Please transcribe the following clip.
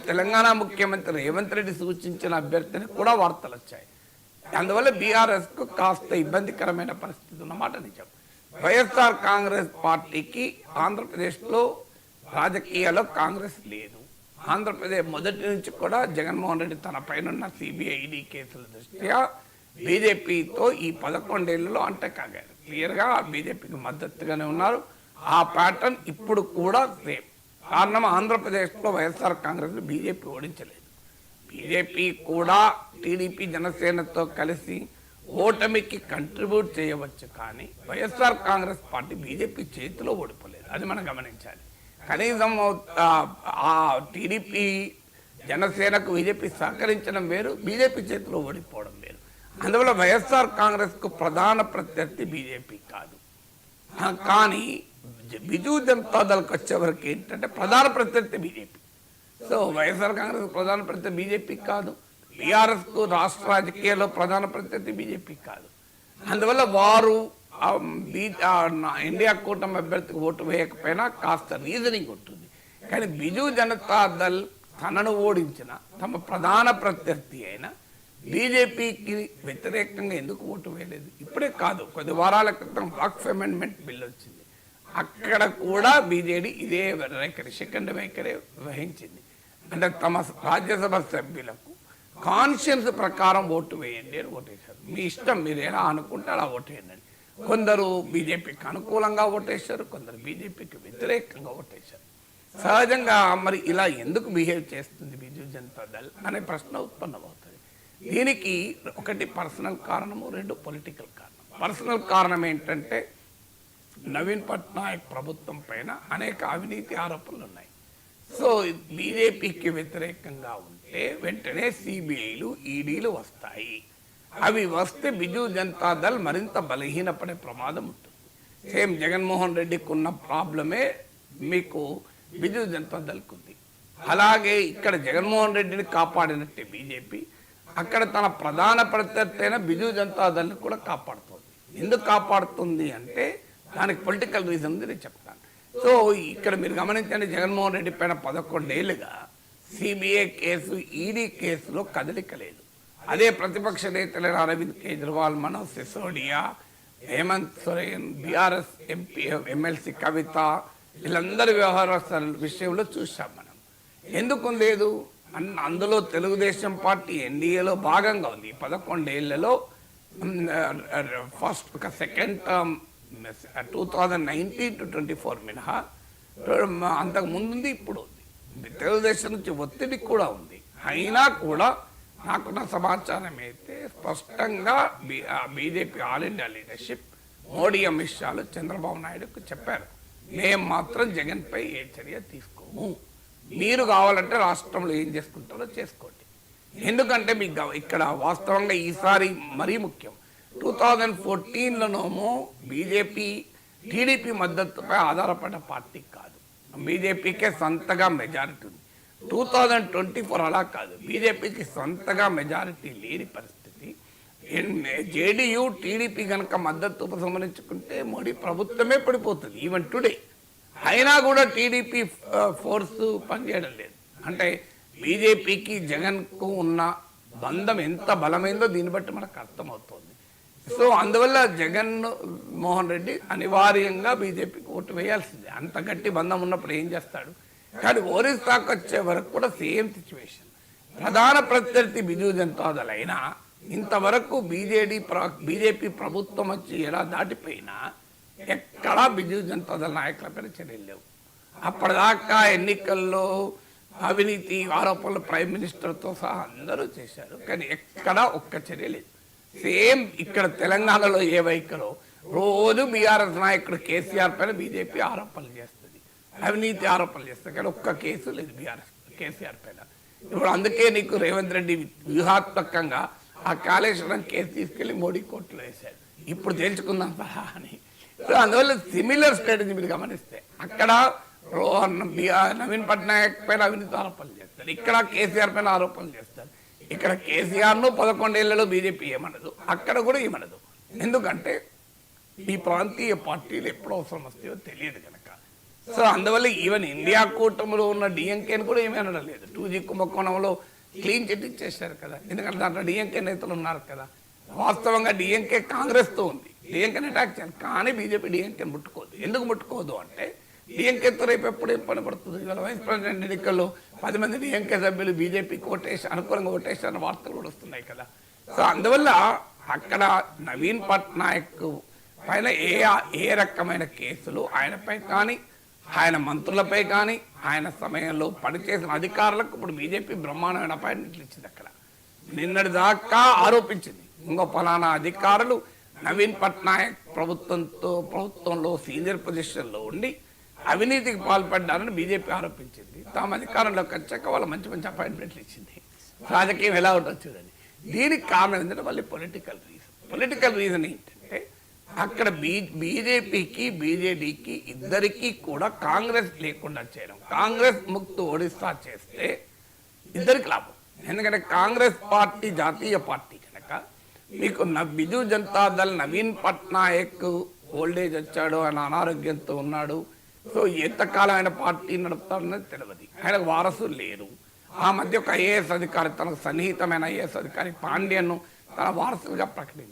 తెలంగాణ ముఖ్యమంత్రి రేవంత్ రెడ్డి సూచించిన అభ్యర్థిని కూడా వార్తలు వచ్చాయి. అందువల్ల బీఆర్ఎస్కు కాస్త ఇబ్బందికరమైన పరిస్థితి ఉన్నమాట నిజం. వైఎస్ఆర్ కాంగ్రెస్ పార్టీకి ఆంధ్రప్రదేశ్లో రాజకీయాల్లో కాంగ్రెస్ లేదు. ఆంధ్రప్రదేశ్ మొదటి నుంచి కూడా జగన్మోహన్ రెడ్డి తన పైన సిబిఐ ఈడీ కేసుల దృష్ట్యా బీజేపీతో ఈ 11 ఏళ్లలో అంటకాగారు. క్లియర్గా బీజేపీకి మద్దతుగానే ఉన్నారు. ఆ ప్యాటర్న్ ఇప్పుడు కూడా సేమ్. కారణం ఆంధ్రప్రదేశ్లో వైఎస్ఆర్ కాంగ్రెస్ బీజేపీ ఓడించలేదు. బీజేపీ కూడా టీడీపీ జనసేనతో కలిసి ఓటమికి కంట్రిబ్యూట్ చేయవచ్చు, కానీ వైఎస్ఆర్ కాంగ్రెస్ పార్టీ బీజేపీ చేతిలో ఓడిపోలేదు. అది మనం గమనించాలి. కనీసం ఆ టీడీపీ జనసేనకు బీజేపీ సహకరించడం వేరు, బీజేపీ చేతిలో ఓడిపోవడం వేరు. అందువల్ల వైఎస్ఆర్ కాంగ్రెస్కు ప్రధాన ప్రత్యర్థి బీజేపీ కాదు. కానీ బిజు జనతాదళకు వచ్చే వరకు ఏంటంటే ప్రధాన ప్రత్యర్థి బీజేపీ. సో వైఎస్ఆర్ కాంగ్రెస్ ప్రధాన ప్రత్యర్థి బీజేపీ కాదు, బీఆర్ఎస్కు రాష్ట్ర రాజకీయాల్లో ప్రధాన ప్రత్యర్థి బీజేపీ కాదు. అందువల్ల వారు ఇండియా కూటమి అభ్యర్థికి ఓటు వేయకపోయినా కాస్త రీజనింగ్ ఉంటుంది. కానీ బిజు జనతాదళ్ తనను ఓడించిన తమ ప్రధాన ప్రత్యర్థి అయిన బీజేపీకి వ్యతిరేకంగా ఎందుకు ఓటు వేయలేదు? ఇప్పుడే కాదు, కొద్ది వారాల క్రితం వక్ఫ్ అమెండ్మెంట్ బిల్ వచ్చింది. అక్కడ కూడా బీజేడీ ఇదే వైఖరి, సెకండ్ వైఖరి వహించింది. అంటే తమ రాజ్యసభ సభ్యులకు కాన్షియన్స్ ప్రకారం ఓటు వేయండి అని ఓటేశారు. మీ ఇష్టం, మీరు ఎలా అనుకుంటే అలా ఓటేయండి. కొందరు బీజేపీకి అనుకూలంగా ఓటేశారు, కొందరు బీజేపీకి వ్యతిరేకంగా ఓటేశారు. సహజంగా మరి ఇలా ఎందుకు బిహేవ్ చేస్తుంది బిజు జనతాదళ్ అనే ప్రశ్న ఉత్పన్నమవుతుంది. దీనికి ఒకటి పర్సనల్ కారణము, రెండు పొలిటికల్ కారణం. పర్సనల్ కారణం ఏంటంటే నవీన్ పట్నాయక్ ప్రభుత్వం పైన అనేక అవినీతి ఆరోపణలు ఉన్నాయి. సో బీజేపీకి వ్యతిరేకంగా ఉంటే వెంటనే సిబిఐలు ఈడీలు వస్తాయి. అవి వస్తే బిజు జనతాదళ్ మరింత బలహీనపడే ప్రమాదం ఉంటుంది. సేమ్ జగన్మోహన్ రెడ్డికి ఉన్న ప్రాబ్లమే మీకు బిజు జనతాదళ్కు ఉంది. అలాగే ఇక్కడ జగన్మోహన్ రెడ్డిని కాపాడినట్టే బీజేపీ అక్కడ తన ప్రధాన ప్రత్యర్థి అయిన బిజు జనతాదళ్ని కూడా కాపాడుతుంది. ఎందుకు కాపాడుతుంది అంటే దానికి పొలిటికల్ రీజన్ నేను చెప్తాను. సో ఇక్కడ మీరు గమనించండి, జగన్మోహన్ రెడ్డి పైన 11 ఏళ్ళుగా సిబిఐ కేసు, ఈడీ కేసులో కదలిక లేదు. అదే ప్రతిపక్ష నేతలైన Arvind Kejriwal, Manoj Sisodia, Hemant Soren, BRS MP MLC Kavitha, వీళ్ళందరి వ్యవహారాల విషయంలో చూసాం మనం. ఎందుకు లేదు? అందులో తెలుగుదేశం పార్టీ ఎన్డీఏలో భాగంగా ఉంది. 11 ఏళ్లలో ఫస్ట్ ఒక సెకండ్ టర్మ్ 2019 to 24 మినహా అంతకు ముందుంది, ఇప్పుడు ఉంది. తెలుగుదేశం నుంచి ఒత్తిడి కూడా ఉంది. అయినా కూడా నాకున్న సమాచారం అయితే స్పష్టంగా BJP all India leadership, Modi, Amit షాలు చంద్రబాబు నాయుడుకు చెప్పారు, మేము మాత్రం జగన్పై ఏ చర్య తీసుకోము, మీరు కావాలంటే రాష్ట్రంలో ఏం చేసుకుంటారో చేసుకోండి. ఎందుకంటే మీకు ఇక్కడ వాస్తవంగా ఈసారి మరీ ముఖ్యం. 2014లోనేమో బీజేపీ టీడీపీ మద్దతుపై ఆధారపడ్డ పార్టీ కాదు, బీజేపీకే సొంతగా మెజారిటీ ఉంది. 2024 అలా కాదు, బీజేపీకి సొంతగా మెజారిటీ లేని పరిస్థితి. జేడీయూ టీడీపీ కనుక మద్దతు ఉపసంహరించుకుంటే మోడీ ప్రభుత్వమే పడిపోతుంది ఈవెన్ టుడే. అయినా కూడా టీడీపీ ఫోర్స్ పనిచేయడం లేదు. అంటే బీజేపీకి జగన్కు ఉన్న బంధం ఎంత బలమైందో దీన్ని బట్టి మనకు అర్థమవుతుంది. సో అందువల్ల జగన్ మోహన్ రెడ్డి అనివార్యంగా బీజేపీకి ఓటు వేయాల్సిందే. అంత గట్టి బంధం ఉన్నప్పుడు ఏం చేస్తాడు? కానీ ఒరిస్సాకు వచ్చే వరకు కూడా సేమ్ సిచ్యువేషన్. ప్రధాన ప్రత్యర్థి బిజు జనతాదళ్ అయినా ఇంతవరకు బీజేపీ ప్రభుత్వం వచ్చి ఎలా దాటిపోయినా ఎక్కడా బిజు జనతాదళ్ నాయకులపైన చర్యలు లేవు. అప్పటిదాకా ఎన్నికల్లో అవినీతి ఆరోపణలు ప్రైమ్ మినిస్టర్తో సహా అందరూ చేశారు, కానీ ఎక్కడా ఒక్క చర్య లేదు. సేమ్ ఇక్కడ తెలంగాణలో ఏ వైఖరో రోజు బీఆర్ఎస్ నాయకుడు కేసీఆర్ పైన బీజేపీ ఆరోపణలు చేస్తుంది, అవినీతి ఆరోపణలు చేస్తుంది, కానీ ఒక్క కేసు లేదు బీఆర్ఎస్ కేసీఆర్ పైన. ఇప్పుడు అందుకే నీకు రేవంత్ రెడ్డి వ్యూహాత్మకంగా ఆ కాళేశ్వరం కేసు తీసుకెళ్లి మోడీ కోర్టులో వేశాడు, ఇప్పుడు తేల్చుకుందాం సహా అని. సో అందువల్ల సిమిలర్ స్ట్రాటజీ మీరు గమనిస్తే అక్కడ నవీన్ పట్నాయక్ పైన అవినీతి ఆరోపణలు చేస్తారు, ఇక్కడ కేసీఆర్ పైన ఆరోపణలు చేస్తారు. ఇక్కడ కేసీఆర్ను 11 ఏళ్లలో బీజేపీ ఏమనదు, అక్కడ కూడా ఏమనదు. ఎందుకంటే ఈ ప్రాంతీయ పార్టీలు ఎప్పుడు అవసరం వస్తాయో తెలియదు కనుక. సో అందువల్ల ఈవెన్ ఇండియా కూటమిలో ఉన్న డిఎంకేని కూడా ఏమీ అనడం లేదు. 2G కుంభకోణంలో క్లీన్ చిట్ ఇచ్చేశారు కదా, ఎందుకంటే దాంట్లో డిఎంకే నేతలు ఉన్నారు కదా. వాస్తవంగా డిఎంకే కాంగ్రెస్తో ఉంది, డిఎంకేని అటాక్ చేయాలి, కానీ బీజేపీ డిఎంకేని ముట్టుకోదు. ఎందుకు ముట్టుకోదు అంటే డిఎంకేతో రేపు ఎప్పుడు ఏం పని పడుతుంది. ఇవాళ వైస్ ప్రెసిడెంట్ ఎన్నికల్లో 10 మంది డిఎంకే సభ్యులు బీజేపీకి అనుకూలంగా ఓటేసారని వార్తలు కూడా వస్తున్నాయి కదా. సో అందువల్ల అక్కడ నవీన్ పట్నాయక్ పైన ఏ రకమైన కేసులు ఆయనపై కానీ ఆయన మంత్రులపై కానీ ఆయన సమయంలో పనిచేసిన అధికారులకు ఇప్పుడు బీజేపీ బ్రహ్మాండమైన అపాయింట్మెంట్లు ఇచ్చింది. అక్కడ నిన్నటి దాకా ఆరోపించింది ఇంకో ఫలానా అధికారులు నవీన్ పట్నాయక్ ప్రభుత్వంలో సీనియర్ పొజిషన్లో ఉండి అవినీతికి పాల్పడ్డారని బీజేపీ ఆరోపించింది. తాము అధికారంలోకి వచ్చాక వాళ్ళు మంచి మంచి అపాయింట్మెంట్లు ఇచ్చింది. రాజకీయం ఎలా ఉంటుంది చూడండి. దీనికి కారణం ఏంటంటే మళ్ళీ పొలిటికల్ రీజన్ ఏంటంటే అక్కడ బీజేపీకి బీజేడీకి ఇద్దరికీ కూడా కాంగ్రెస్ లేకుండా చేయడం, కాంగ్రెస్ ముక్తు ఒడిస్సా చేస్తే ఇద్దరికి లాభం. ఎందుకంటే కాంగ్రెస్ పార్టీ జాతీయ పార్టీ కనుక మీకు బిజు జనతాదళ్ నవీన్ పట్నాయక్ ఓల్డేజ్ వచ్చాడు, ఆయన అనారోగ్యంతో ఉన్నాడు. సో ఎంతకాలం ఆయన పార్టీ నడుపుతారన్నది తెలియదు, ఆయనకు వారసులు లేరు. ఆ మధ్య ఒక ఐఏఎస్ అధికారి, తనకు సన్నిహితమైన ఐఏఎస్ అధికారి పాండ్యన్ను తన వారసులుగా ప్రకటించారు.